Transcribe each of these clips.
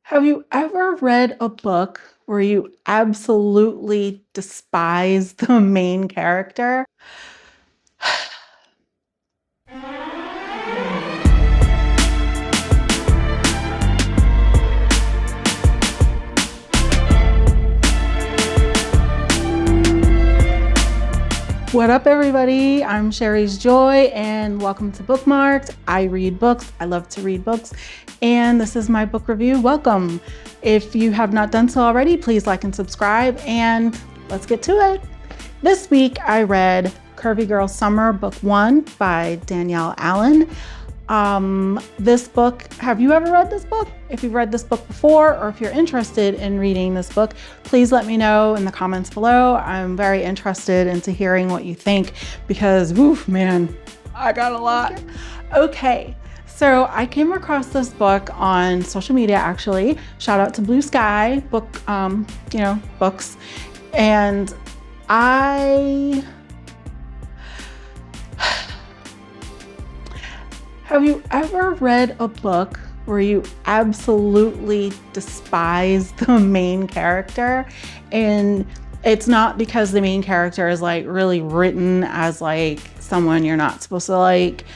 Have you ever read a book where you absolutely despise the main character? What up, everybody? I'm SherrysJoy, and welcome to BookMarked. I read books. I love to read books, and this is my book review. Welcome. If you have not done so already, please like and subscribe, and let's get to it. This week, I read Curvy Girl Summer, Book 1 by Danielle Allen. This book, have you ever read this book? If you've read this book before, or if you're interested in reading this book, please let me know in the comments below. I'm very interested into hearing what you think because, oof, man, I got a lot. Okay, so I came across this book on social media, actually. Shout out to Blue Sky Book, books. And have you ever read a book where you absolutely despise the main character? And it's not because the main character is like really written as like someone you're not supposed to like.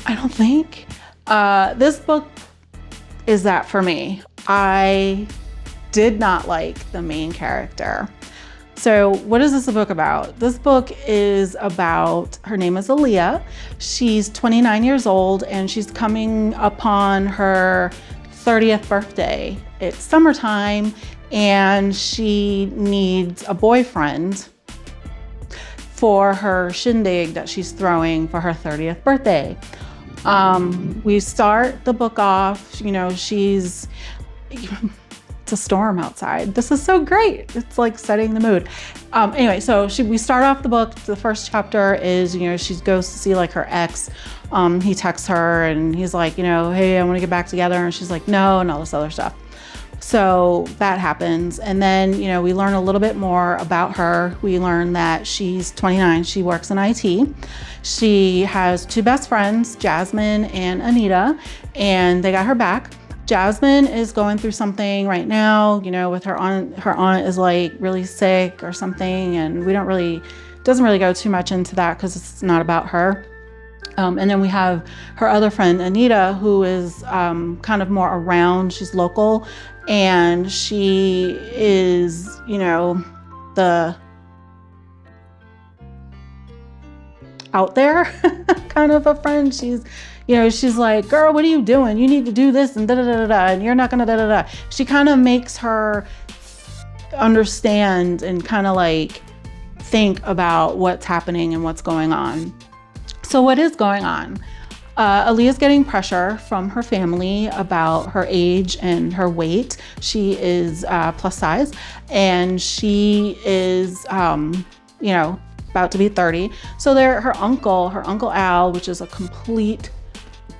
I don't think. This book is that for me. I did not like the main character. So what is this book about? This book is about, her name is Aaliyah. She's 29 years old and she's coming upon her 30th birthday. It's summertime and she needs a boyfriend for her shindig that she's throwing for her 30th birthday. We start the book off, it's a storm outside. This is so great. It's like setting the mood. Anyway, so we start off the book. The first chapter is, she goes to see like her ex. He texts her and he's like, hey, I want to get back together. And she's like, no, and all this other stuff. So that happens. And then, we learn a little bit more about her. We learn that she's 29. She works in IT. She has two best friends, Jasmine and Anita, and they got her back. Jasmine is going through something right now, with her aunt. Her aunt is like really sick or something, and doesn't really go too much into that because it's not about her. And then we have her other friend, Anita, who is kind of more around. She's local, and she is, the out there kind of a friend. She's like, girl, what are you doing? You need to do this and da-da-da-da-da, and you're not gonna da-da-da. She kind of makes her understand and kind of like think about what's happening and what's going on. So what is going on? Aaliyah's getting pressure from her family about her age and her weight. She is plus size, and she is, about to be 30. So her uncle Al, which is a complete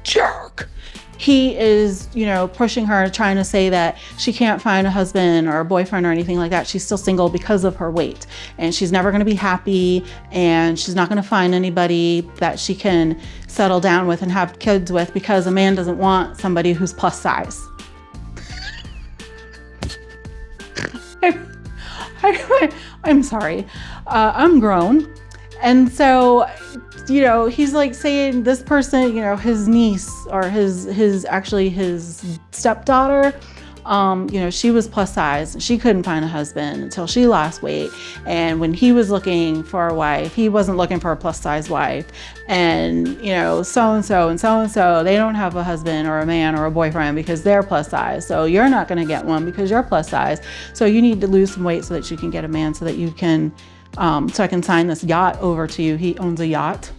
jerk. He is, pushing her, trying to say that she can't find a husband or a boyfriend or anything like that. She's still single because of her weight, and she's never going to be happy, and she's not going to find anybody that she can settle down with and have kids with because a man doesn't want somebody who's plus size. I'm sorry. I'm grown. And so, he's like saying this person, his niece or his stepdaughter, she was plus size. She couldn't find a husband until she lost weight. And when he was looking for a wife, he wasn't looking for a plus size wife. And, so-and-so and so-and-so, they don't have a husband or a man or a boyfriend because they're plus size. So you're not going to get one because you're plus size. So you need to lose some weight so that you can get a man, so that you can, so I can sign this yacht over to you. He owns a yacht.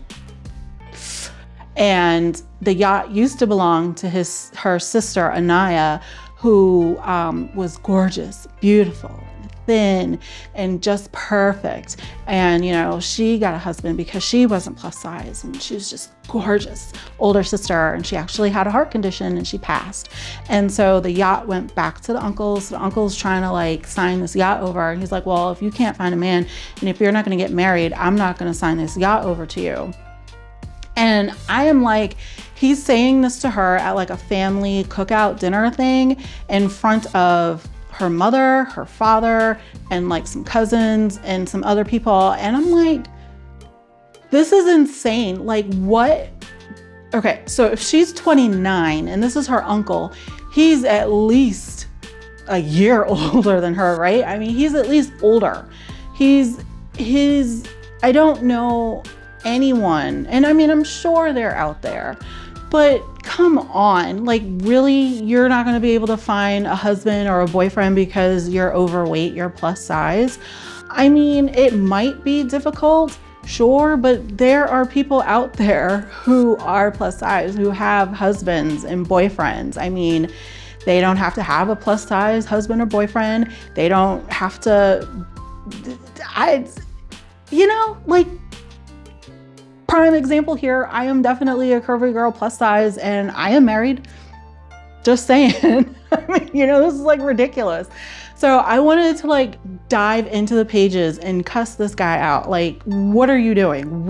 And the yacht used to belong to her sister, Anaya, who was gorgeous, beautiful, thin, and just perfect. And, she got a husband because she wasn't plus size, and she was just gorgeous. Older sister, and she actually had a heart condition, and she passed. And so the yacht went back to the uncles. The uncle's trying to like sign this yacht over. And he's like, well, if you can't find a man, and if you're not going to get married, I'm not going to sign this yacht over to you. And I am like, he's saying this to her at like a family cookout dinner thing in front of her mother, her father, and like some cousins and some other people. And I'm like, this is insane. Like what? Okay, so if she's 29 and this is her uncle, he's at least a year older than her, right? I mean, he's at least older. I don't know anyone, and I mean, I'm sure they're out there, but come on, like really, you're not gonna be able to find a husband or a boyfriend because you're overweight, you're plus size. I mean, it might be difficult, sure, but there are people out there who are plus size, who have husbands and boyfriends. I mean, they don't have to have a plus size husband or boyfriend. They don't have to, like, prime example here, I am definitely a curvy girl, plus size, and I am married. Just saying. I mean, this is like ridiculous. So I wanted to like dive into the pages and cuss this guy out. Like, what are you doing?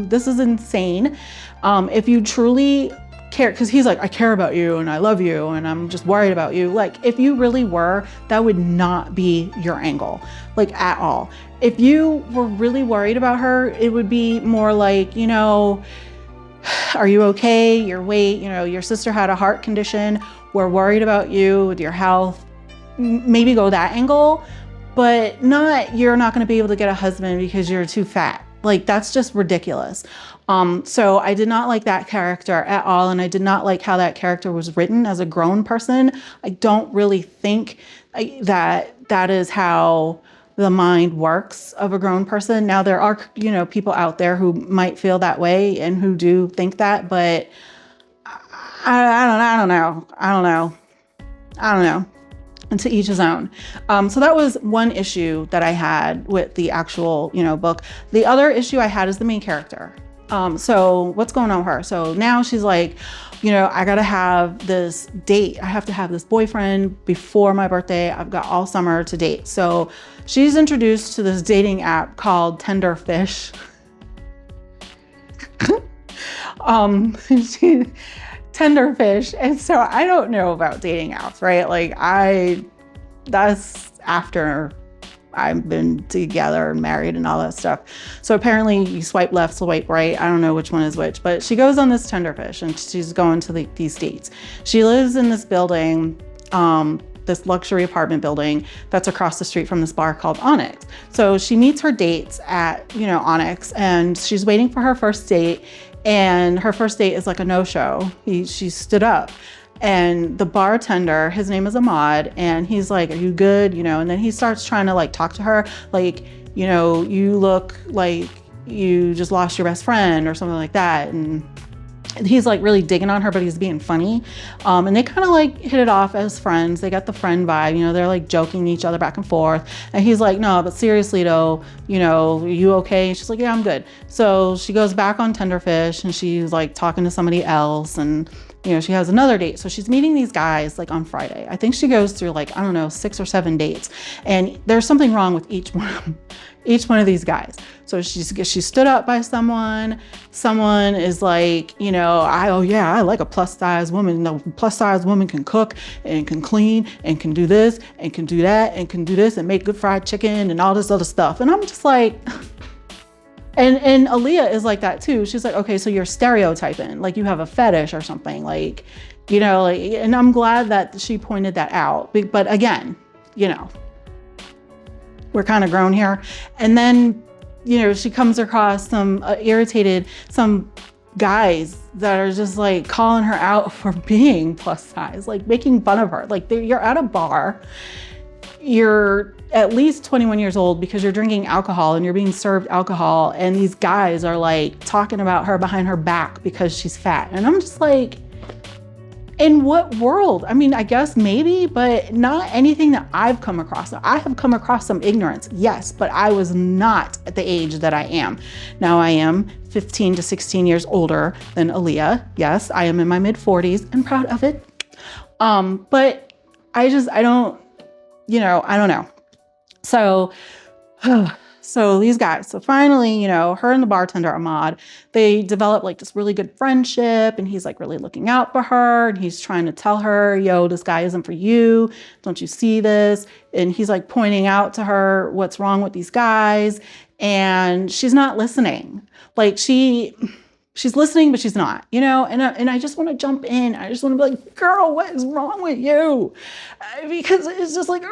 This is insane. If you truly care, because he's like, I care about you and I love you and I'm just worried about you. Like, if you really were, that would not be your angle, like at all. If you were really worried about her, it would be more like, are you okay? Your weight, your sister had a heart condition. We're worried about you with your health. Maybe go that angle, but you're not going to be able to get a husband because you're too fat. Like, that's just ridiculous. So I did not like that character at all. And I did not like how that character was written as a grown person. I don't really think that is how the mind works of a grown person. Now there are, people out there who might feel that way and who do think that, but I don't know. And to each his own. So that was one issue that I had with the actual, book. The other issue I had is the main character. So what's going on with her? So now she's like, I gotta have this date. I have to have this boyfriend before my birthday. I've got all summer to date. So she's introduced to this dating app called Tenderfish. Tenderfish. And so I don't know about dating apps, right? Like that's after I've been together and married and all that stuff. So apparently you swipe left, swipe right. I don't know which one is which, but she goes on this Tenderfish and she's going to these dates. She lives in this building, this luxury apartment building that's across the street from this bar called Onyx. So she meets her dates at, Onyx, and she's waiting for her first date. And her first date is like a no-show. She stood up, and the bartender, his name is Ahmad, and he's like, are you good? And then he starts trying to like talk to her, like, you look like you just lost your best friend or something like that. And he's like really digging on her, but he's being funny. And they kind of like hit it off as friends. They got the friend vibe, they're like joking each other back and forth. And he's like, no, but seriously though, you okay? And she's like, yeah, I'm good. So she goes back on Tenderfish and she's like talking to somebody else, and she has another date. So she's meeting these guys like on Friday. I think she goes through like, I don't know, 6 or 7 dates. And there's something wrong with each one of these guys. So she stood up by someone. Someone is like, I like a plus size woman. The plus size woman can cook and can clean and can do this and can do that and can do this and make good fried chicken and all this other stuff. And I'm just like, and Aaliyah is like that too. She's like, okay, so you're stereotyping, like you have a fetish or something, like, and I'm glad that she pointed that out. But again, we're kind of grown here. And then, she comes across some some guys that are just like calling her out for being plus size, like making fun of her. Like you're at a bar, you're at least 21 years old because you're drinking alcohol and you're being served alcohol. And these guys are like talking about her behind her back because she's fat. And I'm just like, in what world? I mean, I guess maybe, but not anything that I've come across. I have come across some ignorance, yes, but I was not at the age that I am. Now I am 15 to 16 years older than Aaliyah. Yes, I am in my mid 40s and proud of it. But I don't know. So So these guys, so finally, you know, her and the bartender, Ahmad, they develop like this really good friendship, and he's like really looking out for her, and he's trying to tell her, yo, this guy isn't for you. Don't you see this? And he's like pointing out to her what's wrong with these guys, and she's not listening. Like she's listening, but she's not, you know, and I just want to jump in. I just want to be like, girl, what is wrong with you? Because it's just like,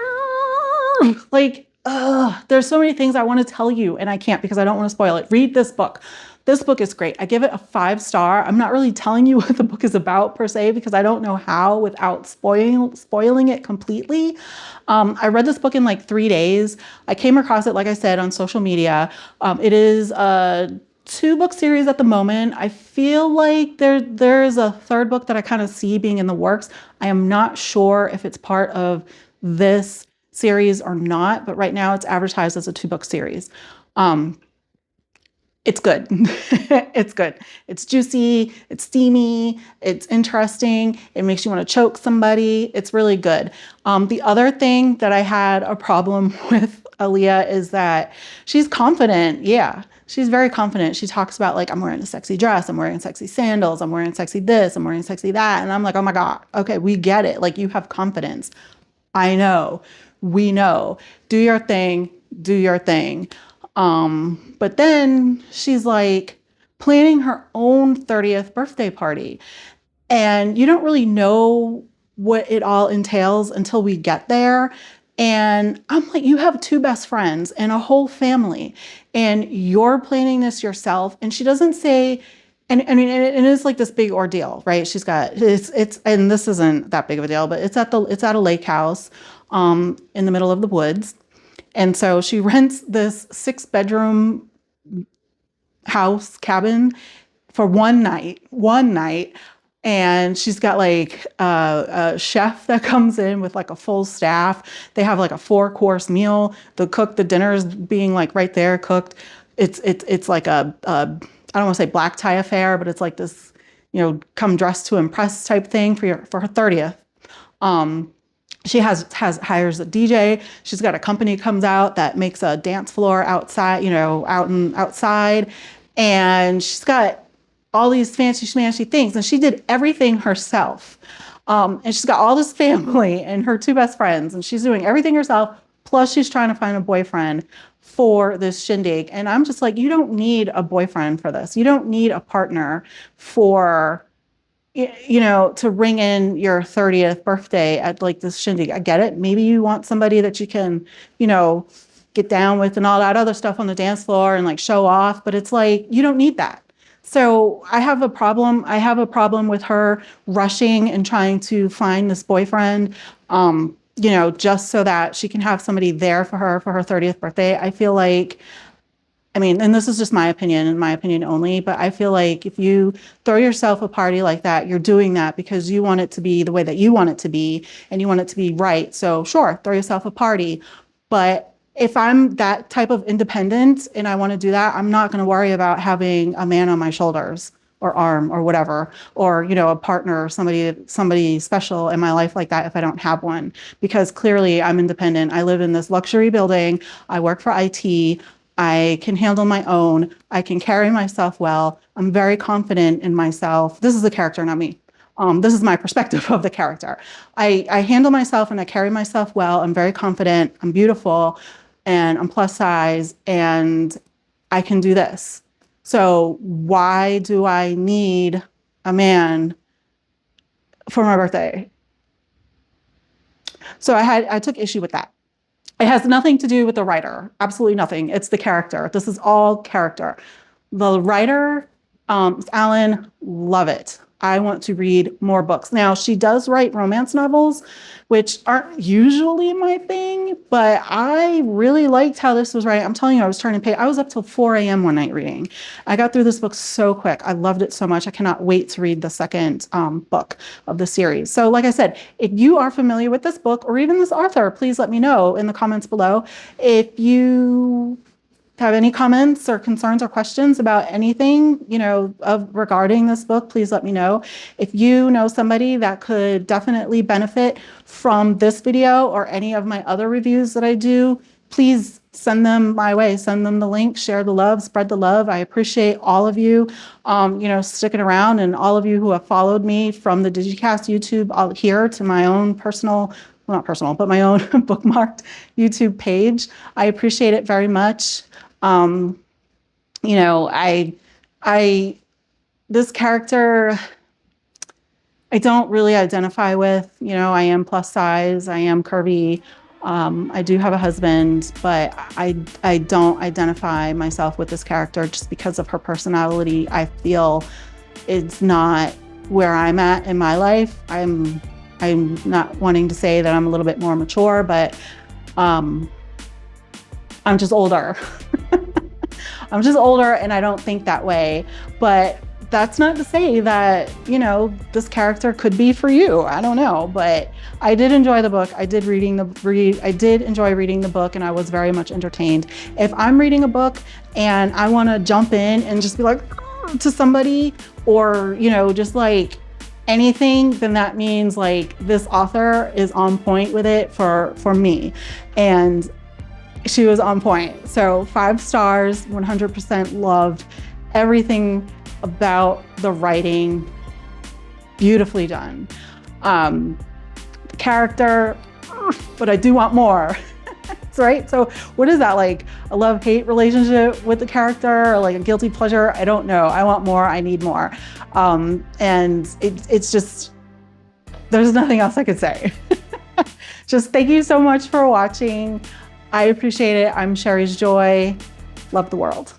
there's so many things I want to tell you, and I can't because I don't want to spoil it. Read this book. This book is great. I give it a 5-star. I'm not really telling you what the book is about per se, because I don't know how without spoiling it completely. I read this book in like 3 days. I came across it, like I said, on social media. It is a 2-book series at the moment. I feel like there's a 3rd book that I kind of see being in the works. I am not sure if it's part of this series or not, but right now it's advertised as a 2-book series. It's good. It's good. It's juicy. It's steamy. It's interesting. It makes you want to choke somebody. It's really good. The other thing that I had a problem with Aaliyah is that she's confident. Yeah, she's very confident. She talks about like, I'm wearing a sexy dress. I'm wearing sexy sandals. I'm wearing sexy this. I'm wearing sexy that. And I'm like, oh my God. Okay, we get it. Like, you have confidence. I know. We know. Do your thing. Do your thing. But then she's like planning her own 30th birthday party. And you don't really know what it all entails until we get there. And I'm like, you have 2 best friends and a whole family, and you're planning this yourself. And she doesn't say, and I mean, it is like this big ordeal, right? She's got, it's, and this isn't that big of a deal, but it's at a lake house, in the middle of the woods. And so she rents this 6-bedroom house cabin for one night. And she's got like a chef that comes in with like a full staff. They have like a 4-course meal. The dinner is being like right there cooked. It's like I don't want to say black tie affair, but it's like this, you know, come dressed to impress type thing for her 30th. She hires a DJ. She's got a company comes out that makes a dance floor outside, you know, outside. And she's got all these fancy schmancy things. And she did everything herself. And she's got all this family and her 2 best friends. And she's doing everything herself. Plus she's trying to find a boyfriend for this shindig. And I'm just like, you don't need a boyfriend for this. You don't need a partner for, you know, to ring in your 30th birthday at like this shindig. I get it. Maybe you want somebody that you can, you know, get down with and all that other stuff on the dance floor and like show off. But it's like, you don't need that. So I have a problem. I have a problem with her rushing and trying to find this boyfriend, you know, just so that she can have somebody there for her 30th birthday. I feel like, I mean, and this is just my opinion and my opinion only, but I feel like if you throw yourself a party like that, you're doing that because you want it to be the way that you want it to be and you want it to be right. So sure, throw yourself a party. But if I'm that type of independent and I want to do that, I'm not going to worry about having a man on my shoulders or arm or whatever, or, you know, a partner or somebody special in my life like that if I don't have one, because clearly I'm independent. I live in this luxury building. I work for IT. I can handle my own. I can carry myself well. I'm very confident in myself. This is the character, not me. This is my perspective of the character. I handle myself and I carry myself well. I'm very confident. I'm beautiful and I'm plus size and I can do this. So why do I need a man for my birthday? So I took issue with that. It has nothing to do with the writer. Absolutely nothing. It's the character. This is all character. The writer, Alan, love it. I want to read more books. Now, she does write romance novels, which aren't usually my thing, but I really liked how this was writing. I'm telling you, I was turning page. I was up till 4 a.m. one night reading. I got through this book so quick. I loved it so much. I cannot wait to read the second book of the series. So like I said, if you are familiar with this book or even this author, please let me know in the comments below. If you have any comments or concerns or questions about anything, you know, regarding this book, please let me know. If you know somebody that could definitely benefit from this video or any of my other reviews that I do, please send them my way, send them the link, share the love, spread the love. I appreciate all of you, sticking around, and all of you who have followed me from the DigiKast YouTube out here to my own personal, well, not personal, but my own bookmarked YouTube page. I appreciate it very much. This character, I don't really identify with. I am plus size, I am curvy. I do have a husband, but I don't identify myself with this character just because of her personality. I feel it's not where I'm at in my life. I'm not wanting to say that I'm a little bit more mature, but I'm just older. I'm just older, and I don't think that way. But that's not to say that, this character could be for you. I don't know, but I did enjoy the book. I did enjoy reading the book, and I was very much entertained. If I'm reading a book and I want to jump in and just be like to somebody, or just like anything, then that means like this author is on point with it for me, and she was on point. So 5 stars, 100% loved everything about the writing. Beautifully done. Character, but I do want more. Right? So what is that, like a love-hate relationship with the character, or like a guilty pleasure? I don't know. I want more. I need more. And it's just, there's nothing else I could say. Just thank you so much for watching. I appreciate it. I'm SherrysJoy. Love the world.